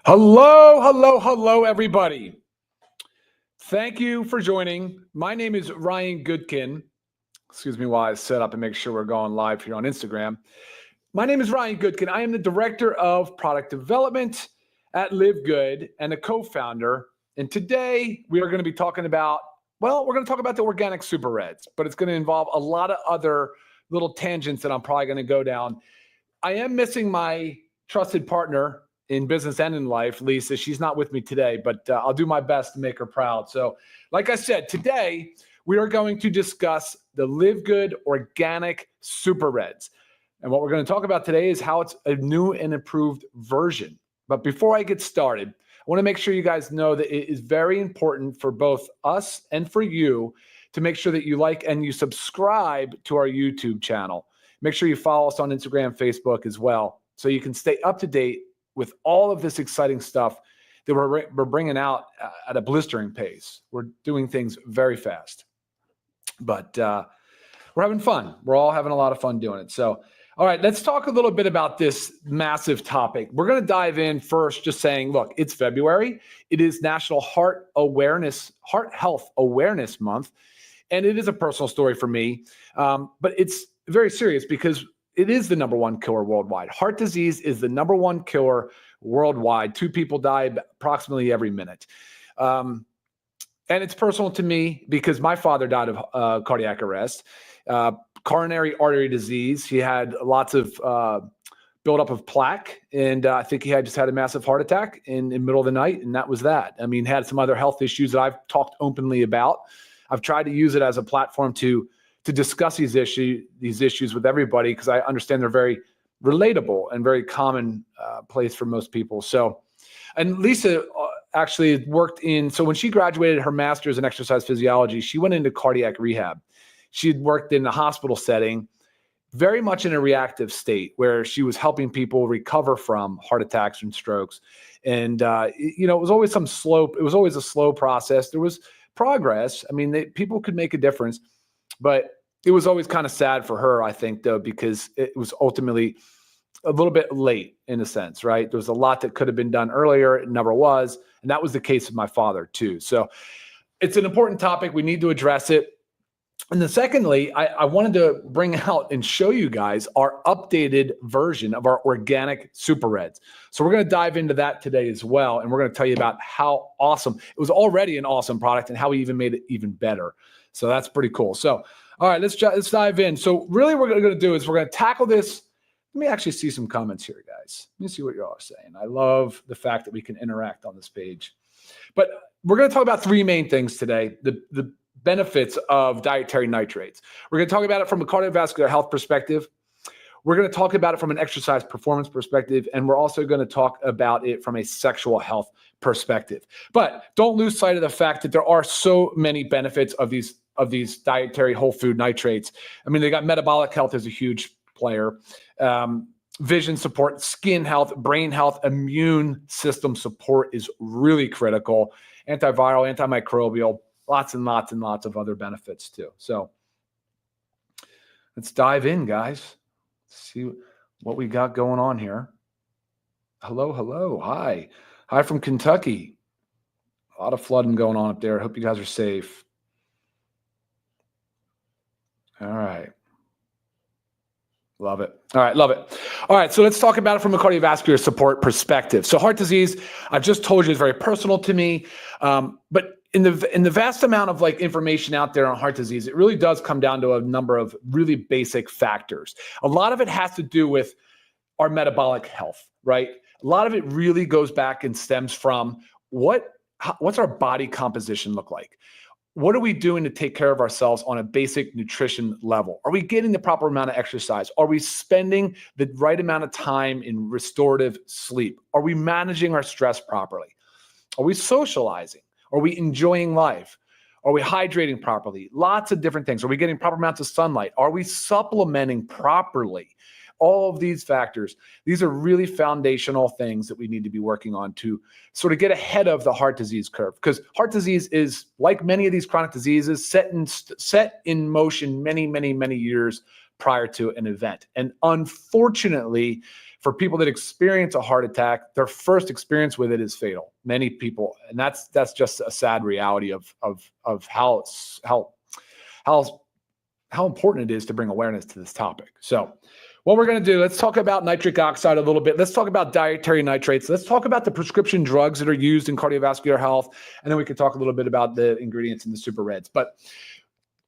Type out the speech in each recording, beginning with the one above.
Hello, hello, hello, everybody. Thank you for joining. My name is Ryan Goodkin. Excuse me while I set up and make sure we're going live here on Instagram. My name is Ryan Goodkin. I am the Director of Product Development at Live Good and a co-founder. And today we are going to be talking about, we're going to talk about the organic super reds, but it's going to involve a lot of other little tangents that I'm probably going to go down. I am missing my trusted partner in business and in life, Lisa. She's not with me today, but I'll do my best to make her proud. So like I said, today we are going to discuss the Live Good Organic Super Reds. And what we're going to talk about today is how it's a new and improved version. But before I get started, I want to make sure you guys know that it is very important for both us and for you to make sure that you like and you subscribe to our YouTube channel. Make sure you follow us on Instagram, Facebook as well, so you can stay up to date with all of this exciting stuff that we're bringing out at a blistering pace. We're doing things very fast, but we're having fun. We're all having a lot of fun doing it. So, all right, let's talk a little bit about this massive topic. We're going to dive in first, just saying, look, it's February. It is National Heart Health Awareness Month, and it is a personal story for me, but it's very serious because it is the number one killer worldwide. Heart disease is the number one killer worldwide. 2 people die approximately every minute. And it's personal to me because my father died of cardiac arrest, coronary artery disease. He had lots of buildup of plaque, and I think he just had a massive heart attack in the middle of the night, and that was that. I mean, had some other health issues that I've talked openly about. I've tried to use it as a platform to discuss these issues with everybody because I understand they're very relatable and very common place for most people. So, and Lisa actually worked so when she graduated her master's in exercise physiology, she went into cardiac rehab. She had worked in a hospital setting, very much in a reactive state where she was helping people recover from heart attacks and strokes. And, it was always it was always a slow process. There was progress. I mean, people could make a difference, but it was always kind of sad for her, I think, though, because it was ultimately a little bit late in a sense, right? There was a lot that could have been done earlier. It never was. And that was the case with my father, too. So it's an important topic. We need to address it. And then secondly, I wanted to bring out and show you guys our updated version of our organic super reds. So we're going to dive into that today as well. And we're going to tell you about how awesome it was, already an awesome product, and how we even made it even better. So that's pretty cool. So, all right, let's dive in. So really what we're going to do is we're going to tackle this. Let me actually see some comments here, guys. Let me see what you're all saying. I love the fact that we can interact on this page. But we're going to talk about 3 main things today. The benefits of dietary nitrates. We're going to talk about it from a cardiovascular health perspective. We're going to talk about it from an exercise performance perspective, and we're also going to talk about it from a sexual health perspective. But don't lose sight of the fact that there are so many benefits of these dietary whole food nitrates. I mean, they got metabolic health as a huge player, vision support, skin health, brain health, immune system support is really critical, antiviral, antimicrobial, lots and lots and lots of other benefits too. So let's dive in, guys. See what we got going on here. Hello. Hi from Kentucky. A lot of flooding going on up there. I hope you guys are safe. All right. Love it. All right. Love it. All right. So let's talk about it from a cardiovascular support perspective. So heart disease, I've just told you, is very personal to me. But in the vast amount of information out there on heart disease, it really does come down to a number of really basic factors. A lot of it has to do with our metabolic health, right? A lot of it really goes back and stems from what's our body composition look like? What are we doing to take care of ourselves on a basic nutrition level? Are we getting the proper amount of exercise? Are we spending the right amount of time in restorative sleep? Are we managing our stress properly? Are we socializing? Are we enjoying life? Are we hydrating properly? Lots of different things. Are we getting proper amounts of sunlight? Are we supplementing properly? All of these factors, these are really foundational things that we need to be working on to sort of get ahead of the heart disease curve, because heart disease is, like many of these chronic diseases, set in motion many, many, many years prior to an event. And unfortunately, for people that experience a heart attack, their first experience with it is fatal. Many people, and that's just a sad reality of how important it is to bring awareness to this topic. So what we're going to do, let's talk about nitric oxide a little bit. Let's talk about dietary nitrates. Let's talk about the prescription drugs that are used in cardiovascular health. And then we can talk a little bit about the ingredients in the super reds. But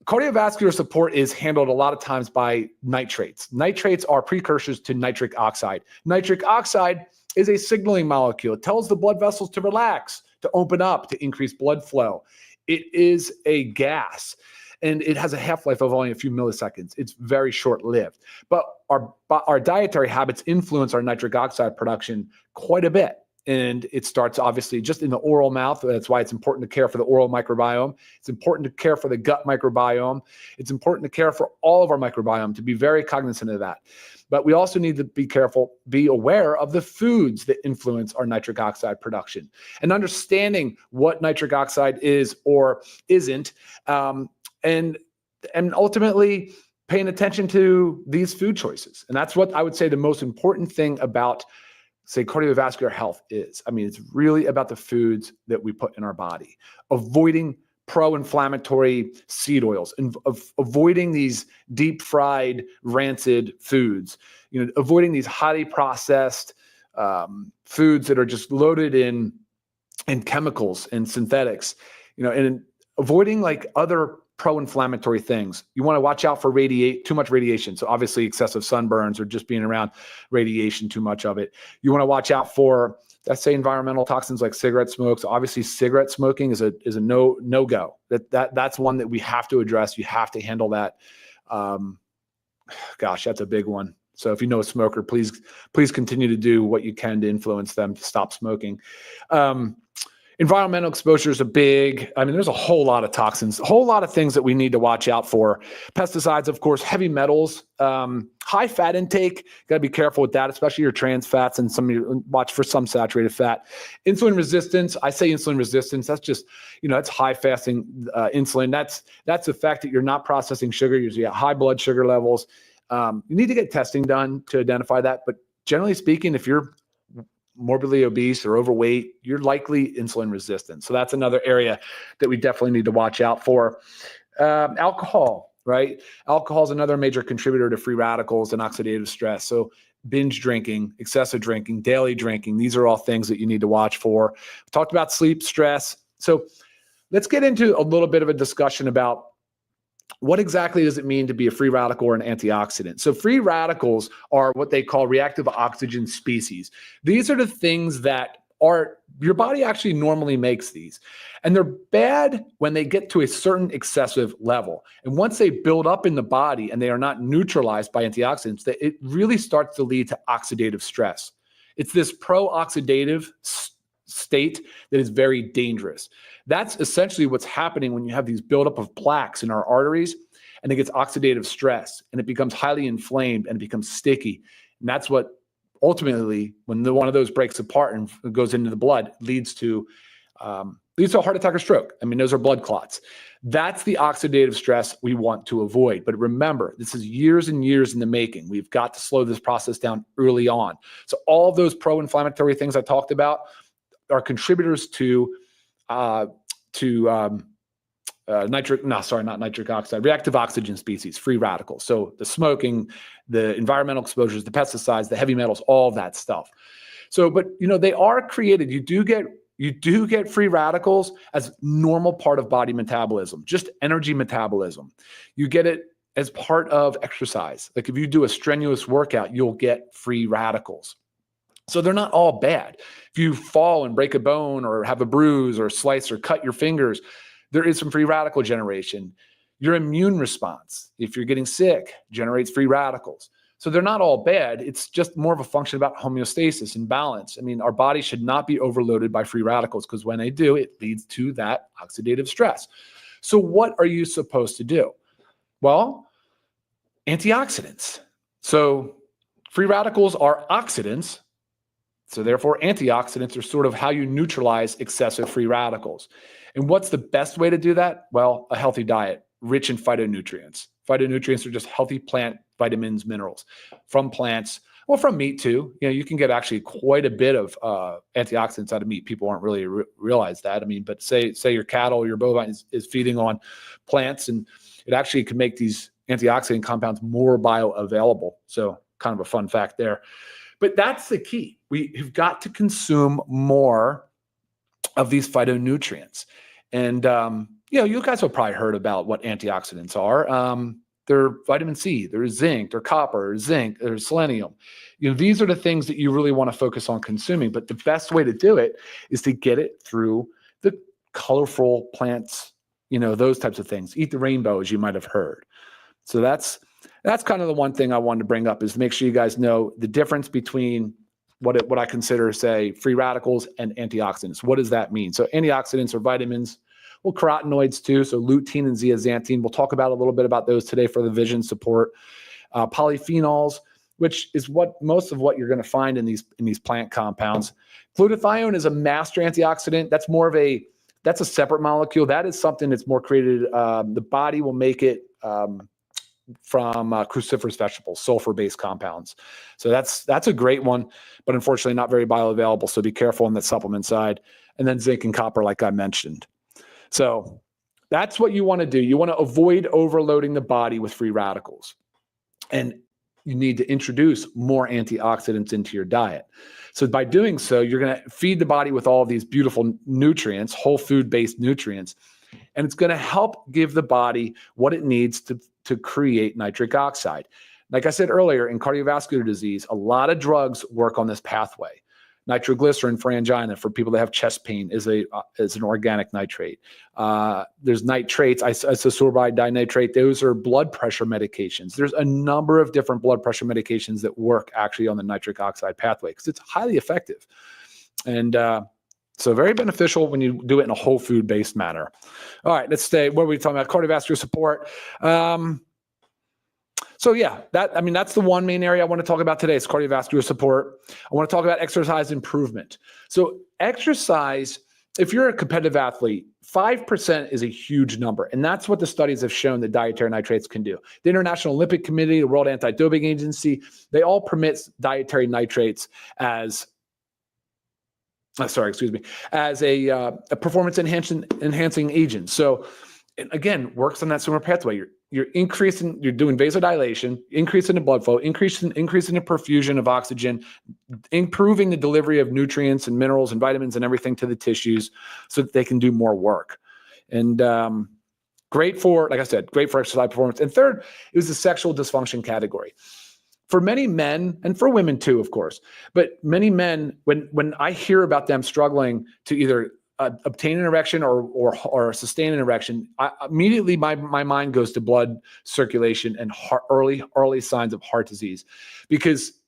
cardiovascular support is handled a lot of times by nitrates. Nitrates are precursors to nitric oxide. Nitric oxide is a signaling molecule. It tells the blood vessels to relax, to open up, to increase blood flow. It is a gas, and it has a half-life of only a few milliseconds. It's very short-lived. But our dietary habits influence our nitric oxide production quite a bit. And it starts obviously just in the oral mouth. That's why it's important to care for the oral microbiome. It's important to care for the gut microbiome. It's important to care for all of our microbiome, to be very cognizant of that. But we also need to be careful, be aware of the foods that influence our nitric oxide production, and understanding what nitric oxide is or isn't, and ultimately paying attention to these food choices. And that's what I would say the most important thing about, say, cardiovascular health is. I mean, it's really about the foods that we put in our body, avoiding pro-inflammatory seed oils, and avoiding these deep fried, rancid foods, avoiding these highly processed foods that are just loaded in chemicals and synthetics, and avoiding like other pro-inflammatory things. You want to watch out for too much radiation. So obviously excessive sunburns or just being around radiation, too much of it. You want to watch out for, let's say, environmental toxins like cigarette smoke. So obviously cigarette smoking is a no-go. That's one that we have to address. You have to handle that. Gosh, that's a big one. So if you know a smoker, please continue to do what you can to influence them to stop smoking. Environmental exposure is there's a whole lot of toxins, a whole lot of things that we need to watch out for. Pesticides, of course, heavy metals, high fat intake, got to be careful with that, especially your trans fats, and watch for some saturated fat. Insulin resistance, I say insulin resistance, that's just, that's high fasting insulin. That's the fact that you're not processing sugar, you have high blood sugar levels. You need to get testing done to identify that. But generally speaking, if you're morbidly obese or overweight, you're likely insulin resistant. So that's another area that we definitely need to watch out for. Alcohol, right? Alcohol is another major contributor to free radicals and oxidative stress. So binge drinking, excessive drinking, daily drinking, these are all things that you need to watch for. We talked about sleep, stress. So let's get into a little bit of a discussion about what exactly does it mean to be a free radical or an antioxidant? So free radicals are what they call reactive oxygen species. These are the things that your body actually normally makes these. And they're bad when they get to a certain excessive level. And once they build up in the body and they are not neutralized by antioxidants, it really starts to lead to oxidative stress. It's this pro-oxidative state that is very dangerous. That's essentially what's happening when you have these buildup of plaques in our arteries, and it gets oxidative stress, and it becomes highly inflamed, and it becomes sticky. And that's what ultimately, when one of those breaks apart and goes into the blood, leads to a heart attack or stroke. I mean, those are blood clots. That's the oxidative stress we want to avoid. But remember, this is years and years in the making. We've got to slow this process down early on. So all of those pro-inflammatory things I talked about are contributors to reactive oxygen species, free radicals. So the smoking, the environmental exposures, the pesticides, the heavy metals, all that stuff. So, but they are created. You do get free radicals as normal part of body metabolism, just energy metabolism. You get it as part of exercise. Like if you do a strenuous workout, you'll get free radicals. So they're not all bad. If you fall and break a bone or have a bruise or slice or cut your fingers, there is some free radical generation. Your immune response, if you're getting sick, generates free radicals. So they're not all bad. It's just more of a function about homeostasis and balance. I mean, our body should not be overloaded by free radicals, because when they do, it leads to that oxidative stress. So what are you supposed to do? Well, antioxidants. So free radicals are oxidants. So therefore, antioxidants are sort of how you neutralize excessive free radicals. And what's the best way to do that? Well, a healthy diet, rich in phytonutrients. Phytonutrients are just healthy plant vitamins, minerals from plants. Well, from meat too. You can get actually quite a bit of antioxidants out of meat. People aren't really realize that. I mean, but say your cattle, your bovine is feeding on plants, and it actually can make these antioxidant compounds more bioavailable. So kind of a fun fact there. But that's the key. We've got to consume more of these phytonutrients. And, you guys have probably heard about what antioxidants are. They're vitamin C, there's zinc, there's copper, zinc, there's selenium. These are the things that you really want to focus on consuming. But the best way to do it is to get it through the colorful plants, those types of things. Eat the rainbow, as you might have heard. So that's kind of the one thing I wanted to bring up, is to make sure you guys know the difference between what I consider, say, free radicals and antioxidants. What does that mean? So antioxidants are vitamins, well, carotenoids too. So lutein and zeaxanthin. We'll talk about a little bit about those today for the vision support. Polyphenols, which is most of what you're going to find in these plant compounds. Glutathione is a master antioxidant. That's a separate molecule. That is something that's more created. The body will make it from cruciferous vegetables, sulfur-based compounds. So that's a great one, but unfortunately not very bioavailable. So be careful on the supplement side. And then zinc and copper, like I mentioned. So that's what you want to do. You want to avoid overloading the body with free radicals. And you need to introduce more antioxidants into your diet. So by doing so, you're going to feed the body with all of these beautiful nutrients, whole food-based nutrients, and it's going to help give the body what it needs to create nitric oxide. Like I said earlier, in cardiovascular disease, a lot of drugs work on this pathway. Nitroglycerin for angina, for people that have chest pain, is an organic nitrate. There's nitrates, isosorbide dinitrate. Those are blood pressure medications. There's a number of different blood pressure medications that work actually on the nitric oxide pathway because it's highly effective. And so very beneficial when you do it in a whole food-based manner. All right, let's stay. What are we talking about? Cardiovascular support. So yeah, that's the one main area I want to talk about today is cardiovascular support. I want to talk about exercise improvement. So exercise, if you're a competitive athlete, 5% is a huge number. And that's what the studies have shown that dietary nitrates can do. The International Olympic Committee, the World Anti-Doping Agency, they all permit dietary nitrates as a performance enhancing agent. So again, works on that similar pathway. You're doing vasodilation, increasing the blood flow, increasing the perfusion of oxygen, improving the delivery of nutrients and minerals and vitamins and everything to the tissues so that they can do more work. And great for exercise performance. And third, it was the sexual dysfunction category. For many men, and for women too, of course, but many men, when I hear about them struggling to either obtain an erection or sustain an erection, immediately my mind goes to blood circulation and early signs of heart disease, because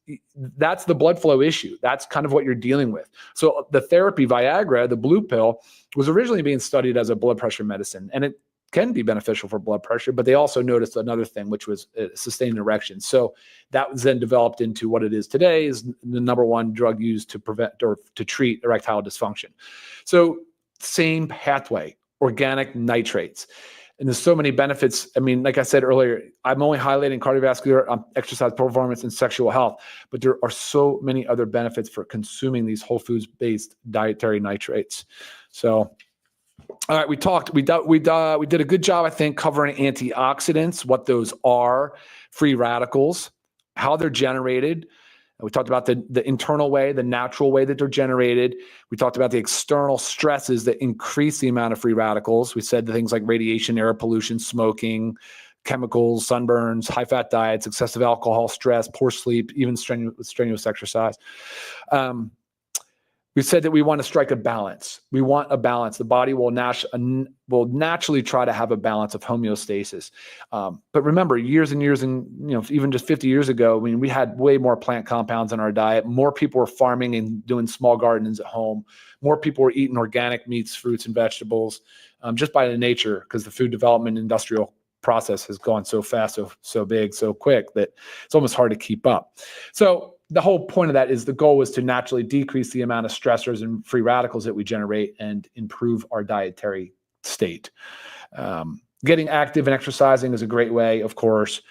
that's the blood flow issue. That's kind of what you're dealing with. So the therapy Viagra, the blue pill, was originally being studied as a blood pressure medicine, and it can be beneficial for blood pressure, but they also noticed another thing, which was sustained erection. So that was then developed into what it is today, is the number one drug used to prevent or to treat erectile dysfunction. So same pathway, organic nitrates. And there's so many benefits. I mean, like I said earlier, I'm only highlighting cardiovascular, exercise performance, and sexual health, but there are so many other benefits for consuming these whole foods-based dietary nitrates. So, all right, we did a good job, I think, covering antioxidants, what those are, free radicals, how they're generated. We talked about the internal way, the natural way that they're generated. We talked about the external stresses that increase the amount of free radicals. We said the things like radiation, air pollution, smoking, chemicals, sunburns, high-fat diets, excessive alcohol, stress, poor sleep, even strenuous exercise. We said that we want to strike a balance. We want a balance. The body will naturally try to have a balance of homeostasis. But remember, years and years, and even just 50 years ago, I mean, we had way more plant compounds in our diet. More people were farming and doing small gardens at home. More people were eating organic meats, fruits, and vegetables, just by the nature, because the food development industrial process has gone so fast, so big, so quick that it's almost hard to keep up. So the whole point of that is the goal was to naturally decrease the amount of stressors and free radicals that we generate and improve our dietary state. Getting active and exercising is a great way, of course.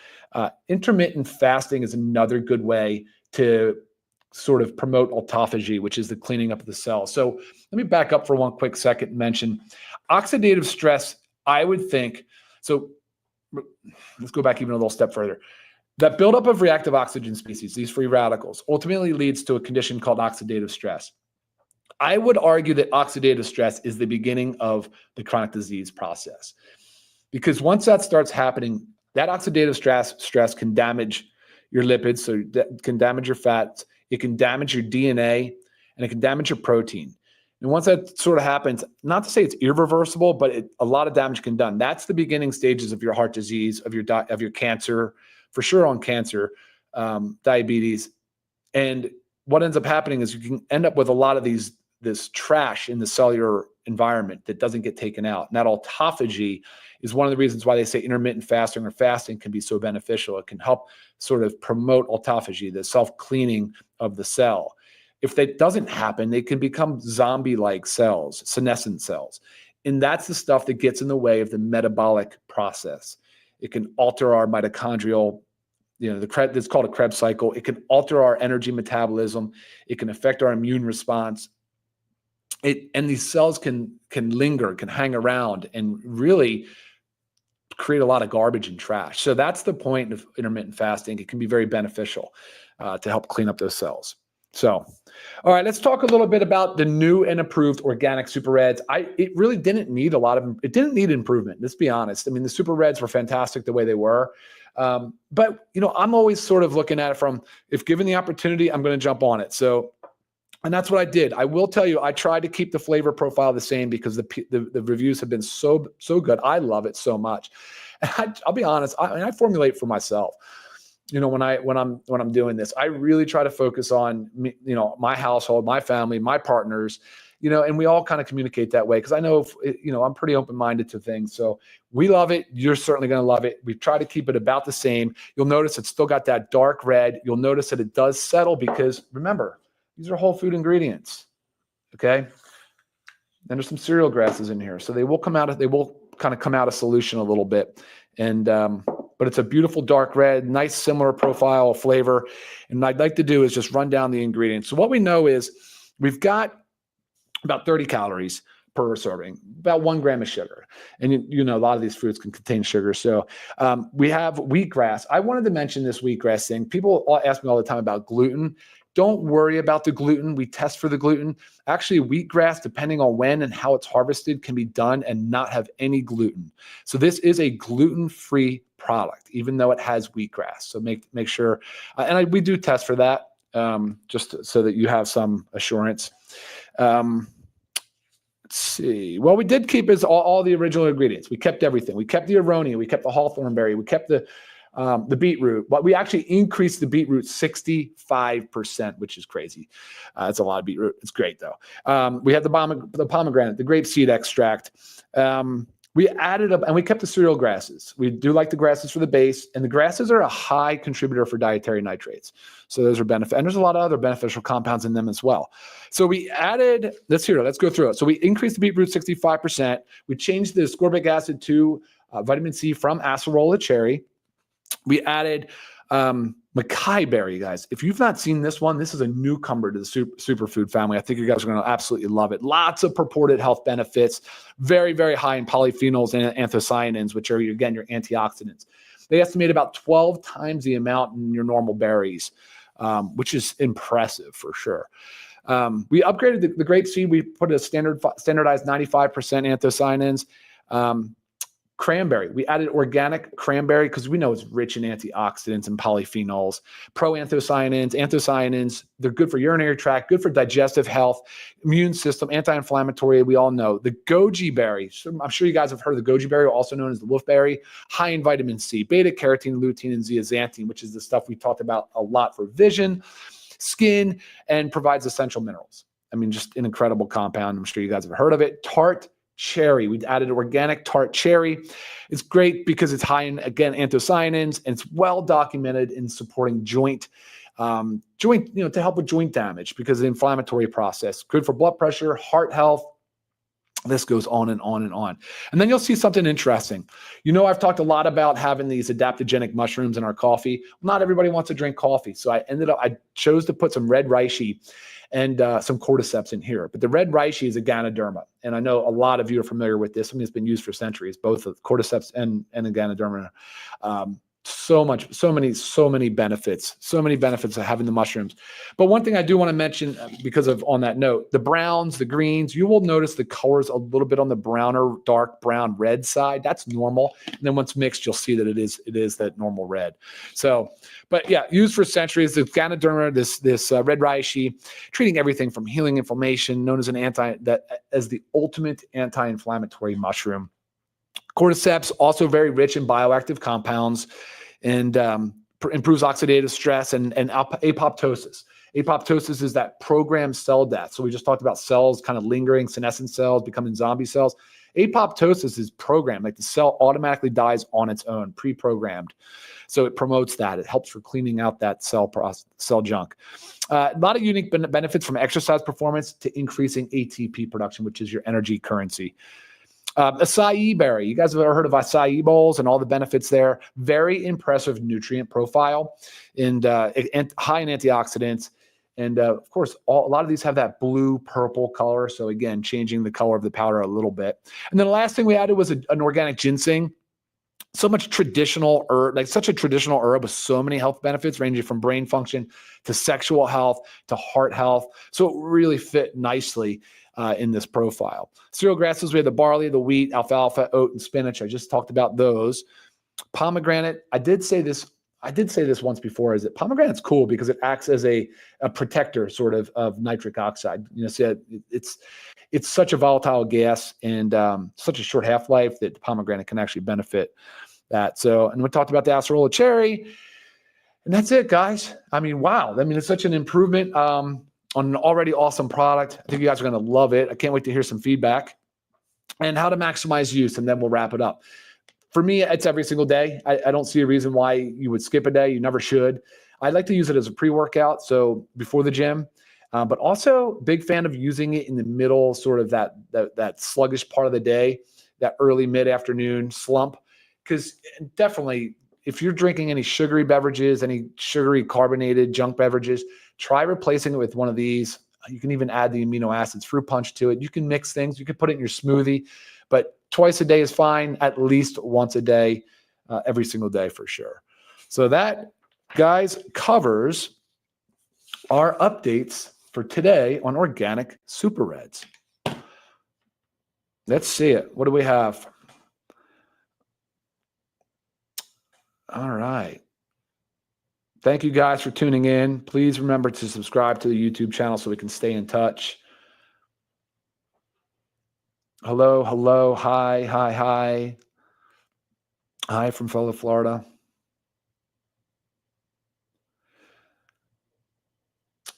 Intermittent fasting is another good way to sort of promote autophagy, which is the cleaning up of the cells. So let me back up for one quick second and mention oxidative stress. I would think, so let's go back even a little step further. That buildup of reactive oxygen species, these free radicals, ultimately leads to a condition called oxidative stress. I would argue that oxidative stress is the beginning of the chronic disease process. Because once that starts happening, that oxidative stress can damage your lipids, so that can damage your fats, it can damage your DNA, and it can damage your protein. And once that sort of happens, not to say it's irreversible, but a lot of damage can be done. That's the beginning stages of your heart disease, of your cancer, for sure on cancer, diabetes. And what ends up happening is you can end up with a lot of this trash in the cellular environment that doesn't get taken out. And that autophagy is one of the reasons why they say intermittent fasting or fasting can be so beneficial. It can help sort of promote autophagy, the self-cleaning of the cell. If that doesn't happen, they can become zombie-like cells, senescent cells. And that's the stuff that gets in the way of the metabolic process. It can alter our mitochondrial, it's called a Krebs cycle. It can alter our energy metabolism. It can affect our immune response. And these cells can linger, can hang around, and really create a lot of garbage and trash. So that's the point of intermittent fasting. It can be very beneficial to help clean up those cells. So, all right, let's talk a little bit about the new and improved organic Super Reds. It really didn't need it didn't need improvement. Let's be honest. I mean, the Super Reds were fantastic the way they were. But, I'm always sort of looking at it from, if given the opportunity, I'm going to jump on it. So, and that's what I did. I will tell you, I tried to keep the flavor profile the same because the reviews have been so good. I love it so much. And I'll be honest. I formulate for myself. When I'm doing this, I really try to focus on my household, my family, my partners, and we all kind of communicate that way because I know I'm pretty open-minded to things. So we love it. You're certainly going to love it. We try to keep it about the same. You'll notice it's still got that dark red. You'll notice that it does settle because remember, these are whole food ingredients. Okay. And there's some cereal grasses in here. So they will kind of come out of solution a little bit. And, but it's a beautiful dark red, nice similar profile flavor. And what I'd like to do is just run down the ingredients. So what we know is we've got about 30 calories per serving, about 1 gram of sugar. And a lot of these foods can contain sugar. So we have wheatgrass. I wanted to mention this wheatgrass thing. People ask me all the time about gluten. Don't worry about the gluten. We test for the gluten. Actually, wheatgrass, depending on when and how it's harvested, can be done and not have any gluten. So this is a gluten-free product, even though it has wheatgrass. So make sure, we do test for that, just so that you have some assurance. Let's see. Well, we did keep all the original ingredients. We kept everything. We kept the aronia. We kept the hawthorn berry. We kept the beetroot, but we actually increased the beetroot 65%, which is crazy. It's a lot of beetroot. It's great though. We had the pomegranate, the grape seed extract. We added up and we kept the cereal grasses. We do like the grasses for the base, and the grasses are a high contributor for dietary nitrates. So those are benefit, and there's a lot of other beneficial compounds in them as well. So we added, let's go through it. So we increased the beetroot 65%. We changed the ascorbic acid to vitamin C from acerola cherry. We added Mackay berry, guys. If you've not seen this one, this is a newcomer to the superfood family. I think you guys are going to absolutely love it. Lots of purported health benefits, very, very high in polyphenols and anthocyanins, which are, again, your antioxidants. They estimate about 12 times the amount in your normal berries, which is impressive for sure. We upgraded the grape seed. We put a standardized 95% anthocyanins. Cranberry. We added organic cranberry because we know it's rich in antioxidants and polyphenols, anthocyanins. They're good for urinary tract, good for digestive health, immune system, anti-inflammatory. We all know the goji berry. So I'm sure you guys have heard of the goji berry, also known as the wolfberry, high in vitamin C, beta carotene, lutein, and zeaxanthin, which is the stuff we talked about a lot for vision, skin, and provides essential minerals. I mean, just an incredible compound. I'm sure you guys have heard of it. Tart cherry. We added organic tart cherry. It's great because it's high in, again, anthocyanins, and it's well documented in supporting to help with joint damage because of the inflammatory process. Good for blood pressure, heart health, This goes on and on and on. And then you'll see something interesting. I've talked a lot about having these adaptogenic mushrooms in our coffee. Not everybody wants to drink coffee. So I chose to put some red reishi and some cordyceps in here. But the red reishi is a Ganoderma. And I know a lot of you are familiar with this. Something that's been used for centuries, both of cordyceps and a Ganoderma. So many benefits of having the mushrooms. But one thing I do want to mention, because of on that note, the browns, the greens, you will notice the colors a little bit on the browner, dark brown, red side. That's normal. And then once mixed, you'll see that it is that normal red. So, but yeah, used for centuries. The Ganoderma, this red reishi, treating everything from healing inflammation, known as as the ultimate anti-inflammatory mushroom. Cordyceps, also very rich in bioactive compounds, and improves oxidative stress and apoptosis. Apoptosis is that programmed cell death. So we just talked about cells kind of lingering, senescent cells becoming zombie cells. Apoptosis is programmed, like the cell automatically dies on its own, pre-programmed. So it promotes that. It helps for cleaning out that cell junk. A lot of unique benefits from exercise performance to increasing ATP production, which is your energy currency. Acai berry. You guys have ever heard of acai bowls and all the benefits there? Very impressive nutrient profile and high in antioxidants. And of course, a lot of these have that blue-purple color. So again, changing the color of the powder a little bit. And then the last thing we added was an organic ginseng. So much traditional herb, like such a traditional herb with so many health benefits, ranging from brain function to sexual health to heart health. So it really fit nicely in this profile. Cereal grasses, we have the barley, the wheat, alfalfa, oat, and spinach. I just talked about those. Pomegranate, I did say this once before, is that pomegranate's cool because it acts as a protector sort of nitric oxide. So it's such a volatile gas and such a short half-life that the pomegranate can actually benefit that. So, and we talked about the acerola cherry, and that's it, guys. I mean, wow. I mean, it's such an improvement on an already awesome product. I think you guys are going to love it. I can't wait to hear some feedback and how to maximize use, and then we'll wrap it up. For me, it's every single day. I don't see a reason why you would skip a day. You never should. I like to use it as a pre-workout, so before the gym, but also big fan of using it in the middle, sort of that sluggish part of the day, that early mid-afternoon slump, because definitely if you're drinking any sugary beverages, any sugary carbonated junk beverages, try replacing it with one of these. You can even add the amino acids, fruit punch to it. You can mix things. You can put it in your smoothie, but twice a day is fine. At least once a day, every single day for sure. So that, guys, covers our updates for today on organic super reds. Let's see it. What do we have? All right. Thank you guys for tuning in. Please remember to subscribe to the YouTube channel so we can stay in touch. Hello, hello, hi, hi, hi. Hi from fellow Florida.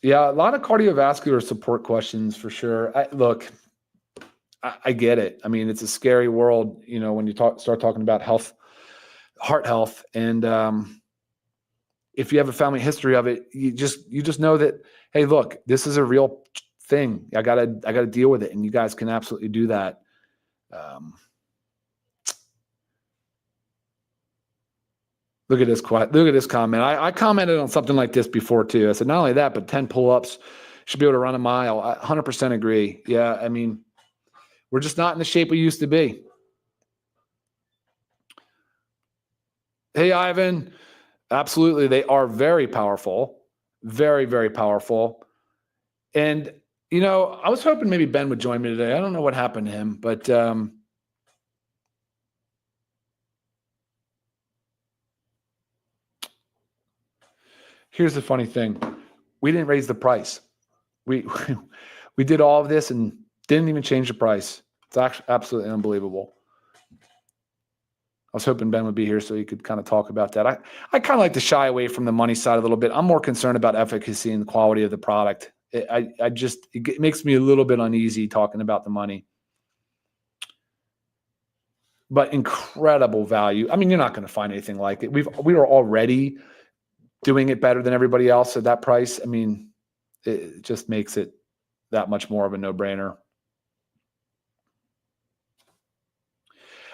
Yeah, a lot of cardiovascular support questions for sure. Look, I get it. I mean, it's a scary world, when you start talking about health, heart health, and if you have a family history of it, you just know that, hey, look, this is a real thing. I gotta deal with it, and you guys can absolutely do that. Look at this comment. I commented on something like this before too. I said, not only that, but 10 pull-ups, should be able to run a mile. I 100% agree. Yeah, I mean, we're just not in the shape we used to be. Hey, Ivan. Absolutely. They are very powerful. Very, very powerful. And, I was hoping maybe Ben would join me today. I don't know what happened to him, but here's the funny thing. We didn't raise the price. We did all of this and didn't even change the price. It's actually absolutely unbelievable. I was hoping Ben would be here so he could kind of talk about that. I kind of like to shy away from the money side a little bit. I'm more concerned about efficacy and the quality of the product. It makes me a little bit uneasy talking about the money. But incredible value. I mean, you're not going to find anything like it. We are already doing it better than everybody else at that price. I mean, it just makes it that much more of a no-brainer.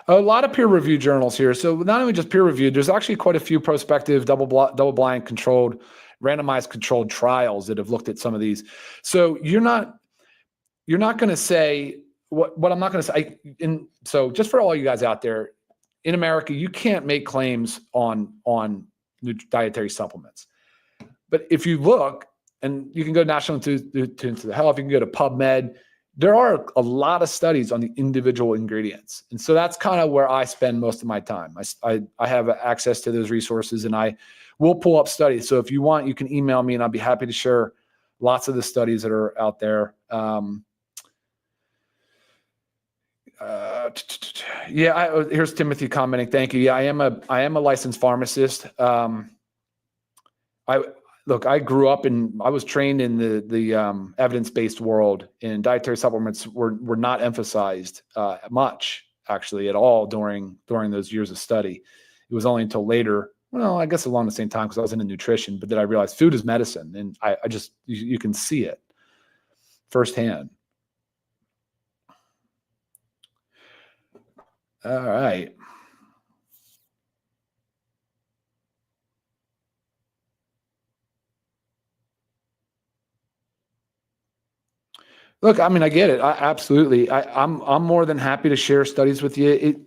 A lot of peer-reviewed journals here. So not only just peer-reviewed, there's actually quite a few prospective double-blind controlled, randomized controlled trials that have looked at some of these. So you're not going to say what I'm not going to say. So just for all you guys out there in America, you can't make claims on dietary supplements. But if you look, and you can go to National Institutes of Health, you can go to PubMed. There are a lot of studies on the individual ingredients. And so that's kind of where I spend most of my time. I have access to those resources, and I will pull up studies. So if you want, you can email me and I'll be happy to share lots of the studies that are out there. Here's Timothy commenting. Thank you. Yeah, I am a licensed pharmacist. I grew up I was trained in the evidence-based world, and dietary supplements were not emphasized much, actually, at all during those years of study. It was only until later, well, I guess along the same time, because I was into nutrition, but then I realized food is medicine, and you can see it firsthand. All right. Look, I mean, I get it. Absolutely. I'm more than happy to share studies with you.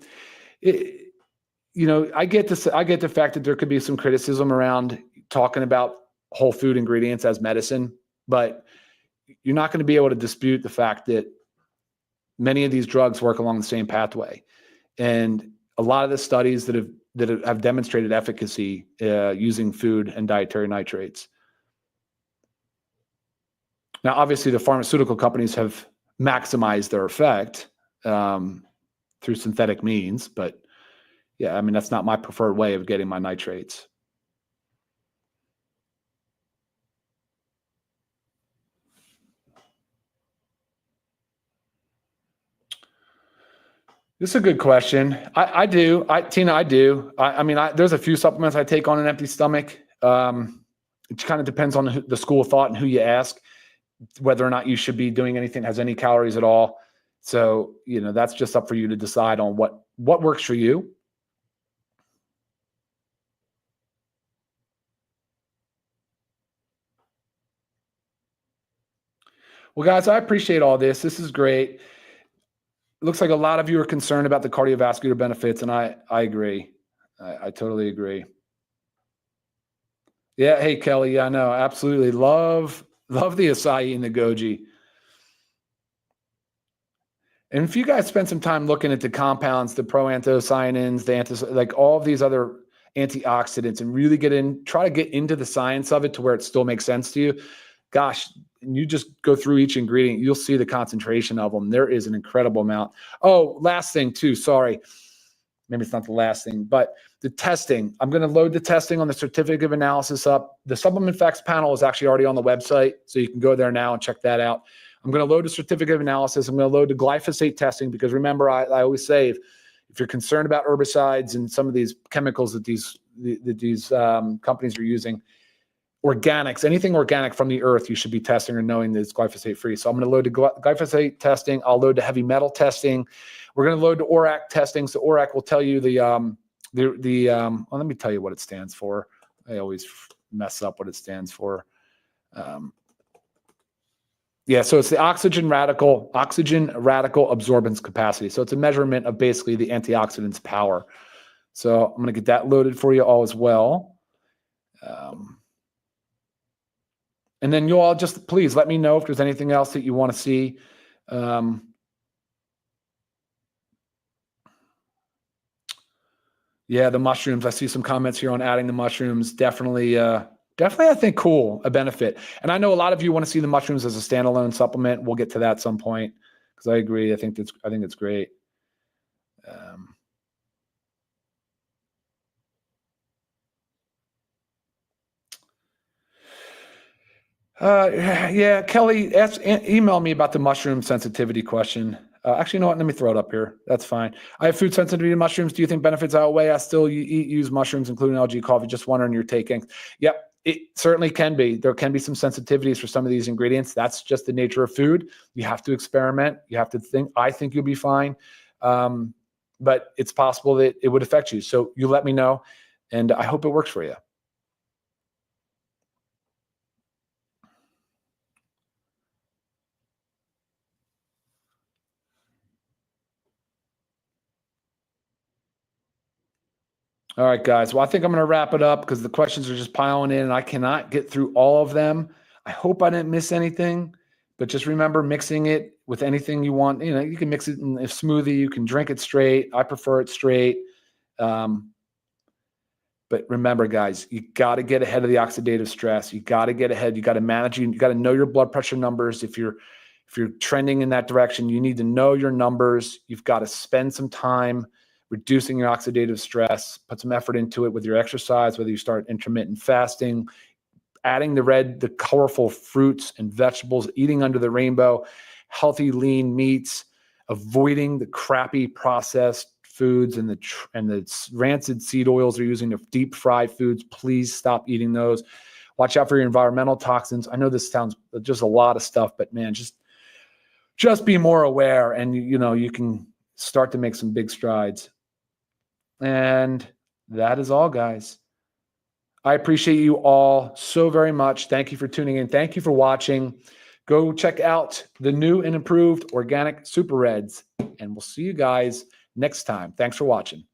I get the fact that there could be some criticism around talking about whole food ingredients as medicine, but you're not going to be able to dispute the fact that many of these drugs work along the same pathway. And a lot of the studies that have demonstrated efficacy using food and dietary nitrates. Now, obviously, the pharmaceutical companies have maximized their effect through synthetic means, but yeah, I mean, that's not my preferred way of getting my nitrates. This is a good question. I do. Tina, I do. I mean, there's a few supplements I take on an empty stomach. It kind of depends on the school of thought and who you ask, whether or not you should be doing anything that has any calories at all. So, that's just up for you to decide on what works for you. Well, guys, I appreciate all this. This is great. It looks like a lot of you are concerned about the cardiovascular benefits, and I agree. I totally agree. Yeah. Hey, Kelly. Yeah, I know. Absolutely. Love the acai and the goji. And if you guys spend some time looking at the compounds, the proanthocyanins, like all of these other antioxidants, and really try to get into the science of it to where it still makes sense to you, gosh, you just go through each ingredient, you'll see the concentration of them. There is an incredible amount. Oh, last thing too, sorry. Maybe it's not the last thing, but the testing. I'm going to load the testing on the certificate of analysis up. The supplement facts panel is actually already on the website, so you can go there now and check that out. I'm going to load the certificate of analysis. I'm going to load the glyphosate testing, because remember, I always say, if you're concerned about herbicides and some of these chemicals that these companies are using, organics, anything organic from the earth, you should be testing or knowing that it's glyphosate free. So I'm going to load the glyphosate testing. I'll load the heavy metal testing. We're going to load the ORAC testing. So ORAC will tell you well, let me tell you what it stands for. I always mess up what it stands for. So it's the oxygen radical absorbance capacity. So it's a measurement of basically the antioxidant's power. So I'm going to get that loaded for you all as well. And then you all just please let me know if there's anything else that you want to see. The mushrooms. I see some comments here on adding the mushrooms. Definitely, I think cool, a benefit. And I know a lot of you want to see the mushrooms as a standalone supplement. We'll get to that at some point, because I agree. I think it's great. Kelly, email me about the mushroom sensitivity question. Actually, you know what? Let me throw it up here. That's fine. I have food sensitivity to mushrooms. Do you think benefits outweigh? I still use mushrooms, including algae coffee. Just wondering your taking. Yep, it certainly can be. There can be some sensitivities for some of these ingredients. That's just the nature of food. You have to experiment. You have to think. I think you'll be fine. but it's possible that it would affect you. So you let me know, and I hope it works for you. All right, guys. Well, I think I'm going to wrap it up because the questions are just piling in and I cannot get through all of them. I hope I didn't miss anything, but just remember mixing it with anything you want. You know, you can mix it in a smoothie. You can drink it straight. I prefer it straight. But remember, guys, you got to get ahead of the oxidative stress. You got to get ahead. You got to manage. You got to know your blood pressure numbers. If you're trending in that direction, you need to know your numbers. You've got to spend some time reducing your oxidative stress, put some effort into it with your exercise, whether you start intermittent fasting, adding the colorful fruits and vegetables, eating under the rainbow, healthy, lean meats, avoiding the crappy processed foods and the rancid seed oils they're using to deep fry foods. Please stop eating those. Watch out for your environmental toxins. I know this sounds just a lot of stuff, but man, just be more aware, and you can start to make some big strides. And that is all, guys. I appreciate you all so very much. Thank you for tuning in. Thank you for watching. Go check out the new and improved Organic Super Reds, and we'll see you guys next time. Thanks for watching.